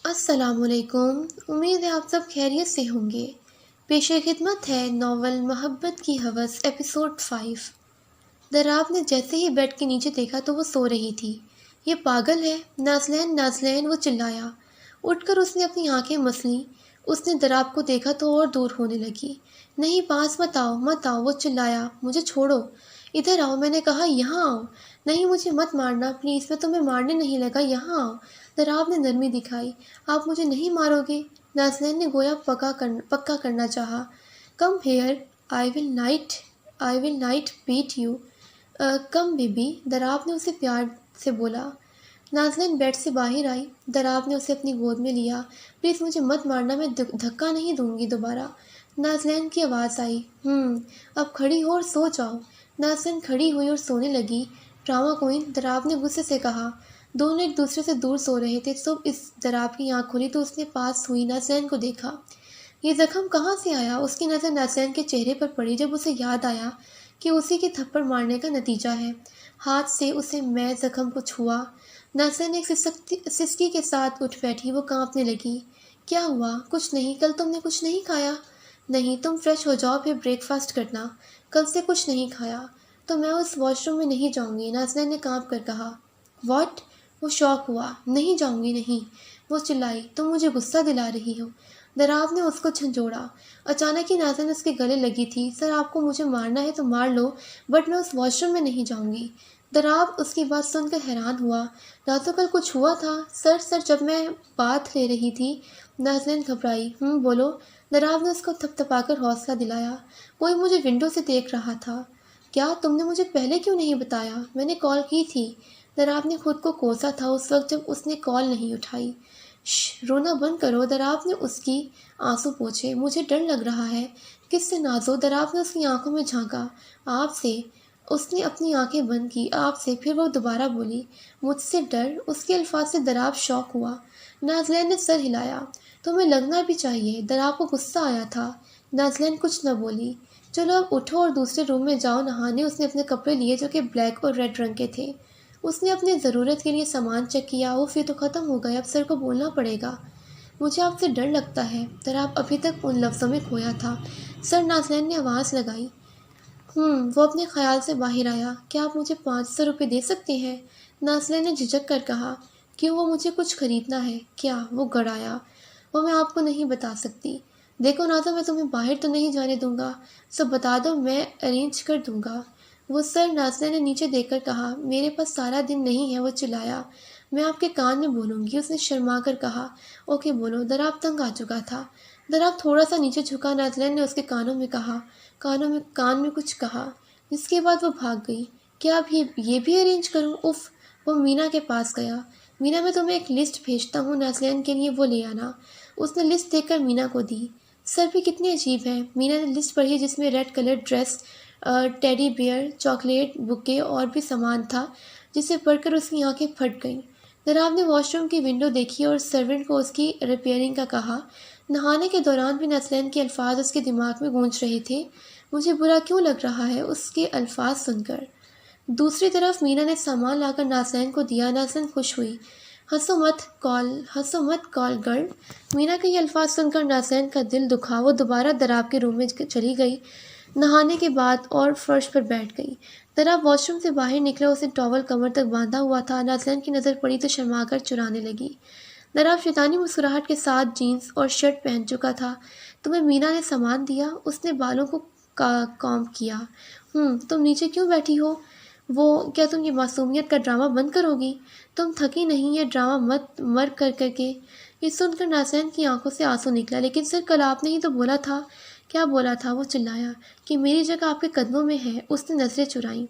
السلام علیکم۔ امید ہے آپ سب خیریت سے ہوں گے۔ پیش خدمت ہے ناول محبت کی ہوس ایپیسوڈ 5۔ دراب نے جیسے ہی بیڈ کے نیچے دیکھا تو وہ سو رہی تھی۔ یہ پاگل ہے، نازلین نازلین، وہ چلایا۔ اٹھ کر اس نے اپنی آنکھیں مسلیں۔ اس نے دراب کو دیکھا تو اور دور ہونے لگی۔ نہیں، پاس مت آؤ مت آؤ، وہ چلایا، مجھے چھوڑو، ادھر آؤ، میں نے کہا یہاں آؤ۔ نہیں، مجھے مت مارنا پلیز، میں تمہیں مارنے نہیں لگا، یہاں آؤ۔ دراب نے نرمی دکھائی۔ آپ مجھے نہیں مارو گے؟ نازلین نے گویا پکا کرنا چاہا۔ Come here, I will not beat you, come baby, Darab نے اسے پیار سے بولا۔ نازلین بیڈ سے باہر آئی۔ دراب نے اسے اپنی گود میں لیا۔ پلیز مجھے مت مارنا، میں دھکا نہیں دوں گی دوبارہ۔ نازلین کی آواز آئی۔ اب کھڑی ہو اور سو جاؤ۔ نازلین کھڑی ہوئی اور سونے لگی۔ ڈرامہ کوئن، دراب نے غصے سے کہا۔ دونوں ایک دوسرے سے دور سو رہے تھے۔ صبح اس دراب کی آنکھ کھلی تو اس نے پاس ہوئی نازلین کو دیکھا۔ یہ زخم کہاں سے آیا؟ اس کی نظر نازلین کے چہرے پر پڑی جب اسے یاد آیا کہ اسی کے تھپڑ مارنے کا نتیجہ ہے۔ ہاتھ سے اسے میں زخم کو چھوا۔ نازلین ایک سسکی کے ساتھ اٹھ بیٹھی۔ وہ کانپنے لگی۔ کیا ہوا؟ کچھ نہیں، کل تم نے کچھ نہیں کھایا؟ نہیں، تم فریش ہو جاؤ پھر بریک فاسٹ کرنا۔ کل سے کچھ نہیں کھایا تو میں اس واش روم میں نہیں جاؤں گی، نازلین نے کانپ کر کہا۔ واٹ؟ وہ شاک ہوا۔ نہیں جاؤں گی، نہیں، وہ چلائی۔ تم مجھے غصہ دلا رہی ہو۔ دراب نے اس کو جھنجھوڑا۔ اچانک ہی نازلین اس کے گلے لگی تھی۔ سر، آپ کو مجھے مارنا ہے تو مار لو، بٹ میں اس واش روم میں نہیں جاؤں گی۔ دراب اس کی بات سن کر حیران ہوا۔ راتوں کل کچھ ہوا تھا؟ سر جب میں بات لے رہی تھی۔ نازلین گھبرائی۔ بولو۔ دراب نے اس کو تھپ تھپا کر حوصلہ دلایا۔ کوئی مجھے ونڈو سے دیکھ رہا تھا۔ کیا تم نے مجھے پہلے کیوں نہیں بتایا؟ میں نے کال کی تھی۔ دراب نے خود کو کوسا تھا اس وقت جب اس نے کال نہیں اٹھائی۔ رونا بند کرو، دراب نے اس کی آنسو پوچھے۔ مجھے ڈر لگ رہا ہے۔ کس سے نازو؟ دراب نے اس کی آنکھوں میں جھانکا۔ آپ سے۔ اس نے اپنی آنکھیں بند کی۔ آپ سے؟ پھر وہ دوبارہ بولی۔ مجھ سے ڈر؟ اس کے الفاظ سے دراب شاک ہوا۔ نازلین نے سر ہلایا۔ تمہیں لگنا بھی چاہیے، دراب کو غصہ آیا تھا۔ نازلین کچھ نہ بولی۔ چلو اب اٹھو اور دوسرے روم میں جاؤ نہانے۔ اس نے اپنے کپڑے لیے جو کہ بلیک اور ریڈ رنگ کے تھے۔ اس نے اپنی ضرورت کے لیے سامان چیک کیا۔ یہ تو ختم ہو گیا، اب سر کو بولنا پڑے گا۔ مجھے آپ سے ڈر لگتا ہے۔ دراب ابھی تک ان لفظوں میں کھویا تھا۔ سر، نازلین نے آواز لگائی۔ وہ اپنے خیال سے باہر آیا۔ کیا آپ مجھے 500 روپے دے سکتے ہیں؟ نازلین نے جھجک کر کہا۔ کیوں؟ وہ مجھے کچھ خریدنا ہے۔ کیا؟ وہ گڑایا۔ وہ میں آپ کو نہیں بتا سکتی۔ دیکھو نازو، میں تمہیں باہر تو نہیں جانے دوں گا، سو بتا دو، میں ارینج کر دوں گا۔ وہ سر، نازلین نے نیچے دیکھ کر کہا۔ میرے پاس سارا دن نہیں ہے، وہ چلایا۔ میں آپ کے کان میں بولوں گی، اس نے شرما کر کہا۔ اوکے بولو۔ دراب تنگ آ چکا تھا۔ دراب تھوڑا سا نیچے جھکا۔ نازلین نے اس کے کان میں کچھ کہا، جس کے بعد وہ بھاگ گئی۔ کیا اب یہ بھی ارینج کروں؟ اف۔ وہ مینا کے پاس گیا۔ مینا، میں تمہیں ایک لسٹ بھیجتا ہوں نازلین کے لیے، وہ لے آنا۔ اس نے لسٹ دیکھ کر مینا کو دی۔ سر بھی کتنی عجیب ہے۔ مینا نے لسٹ پڑھی جس میں red colour dress, teddy bear, chocolate, bouquet اور بھی سامان تھا، جسے پڑھ کر اس کی آنکھیں پھٹ گئیں۔ دراب نے واش روم کی ونڈو دیکھی اور سرونٹ کو اس کی ریپیئرنگ کا کہا۔ نہانے کے دوران بھی نازلین کے الفاظ اس کے دماغ میں گونج رہے تھے۔ مجھے برا کیوں لگ رہا ہے اس کے الفاظ سن کر۔ دوسری طرف مینا نے سامان لا کر نازلین کو دیا۔ نازلین خوش ہوئی۔ ہنسو مت کال گرل۔ مینا کے یہ الفاظ سن کر نازلین کا دل دکھا۔ وہ دوبارہ دراب کے روم میں چلی گئی نہانے کے بعد اور فرش پر بیٹھ گئی۔ دراب واش روم سے باہر نکلا۔ اسے ٹاول کمر تک باندھا ہوا تھا۔ نازلین کی نظر پڑی تو شرما کر چرانے لگی۔ دراب شیطانی مسکراہٹ کے ساتھ جینس اور شرٹ پہن چکا تھا۔ تمہیں مینا نے سامان دیا؟ اس نے بالوں کو کام کیا۔ تم نیچے کیوں بیٹھی ہو؟ کیا تم یہ معصومیت کا ڈرامہ بند کرو گی؟ تم تھکی نہیں؟ یہ ڈرامہ مت مر کر کے۔ یہ سن کر نازلین کی آنکھوں سے آنسو نکلا۔ لیکن سر، کل آپ نے ہی تو بولا تھا۔ کیا بولا تھا؟ وہ چلایا۔ کہ میری جگہ آپ کے قدموں میں ہے۔ اس نے نظریں چرائیں۔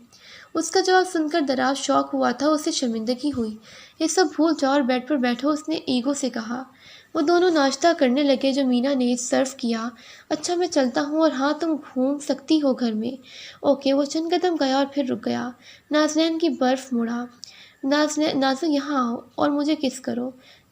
اس کا جواب سن کر دراب شوق ہوا تھا۔ اسے شرمندگی ہوئی۔ یہ سب بھول جاؤ اور بیڈ پر بیٹھو، اس نے ایگو سے کہا۔ وہ دونوں ناشتہ کرنے لگے جو مینا نے سرو کیا۔ اچھا میں چلتا ہوں، اور ہاں تم گھوم سکتی ہو گھر میں۔ اوکے۔ وہ چند قدم گیا اور پھر رک گیا۔ نازلین کی برف مڑا۔ نازو یہاں آؤ اور مجھے کس کرو۔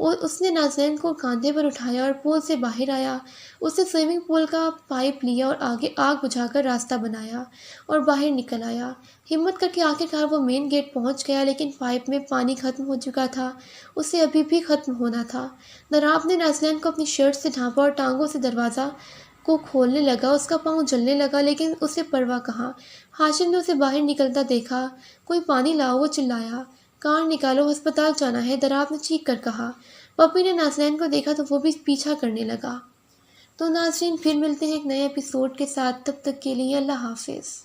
اور اس نے نازنین کو کاندھے پر اٹھایا اور پول سے باہر آیا۔ اس نے سوئمنگ پول کا پائپ لیا اور آگے آگ بجھا کر راستہ بنایا اور باہر نکل آیا۔ ہمت کر کے آخرکار وہ مین گیٹ پہنچ گیا، لیکن پائپ میں پانی ختم ہو چکا تھا۔ اسے ابھی بھی ختم ہونا تھا۔ نراب نے نازنین کو اپنی شرٹ سے ڈھانپا اور ٹانگوں سے دروازہ کو کھولنے لگا۔ اس کا پاؤں جلنے لگا، لیکن اسے پرواہ کہاں۔ ہاشم نے اسے باہر نکلتا دیکھا۔ کوئی پانی لاؤ، وہ چلایا۔ کار نکالو، ہسپتال جانا ہے، دراب نے چیخ کر کہا۔ پپی نے نازنین کو دیکھا تو وہ بھی پیچھا کرنے لگا۔ تو ناظرین، پھر ملتے ہیں ایک نئے ایپیسوڈ کے ساتھ، تب تک کے لیے اللہ حافظ۔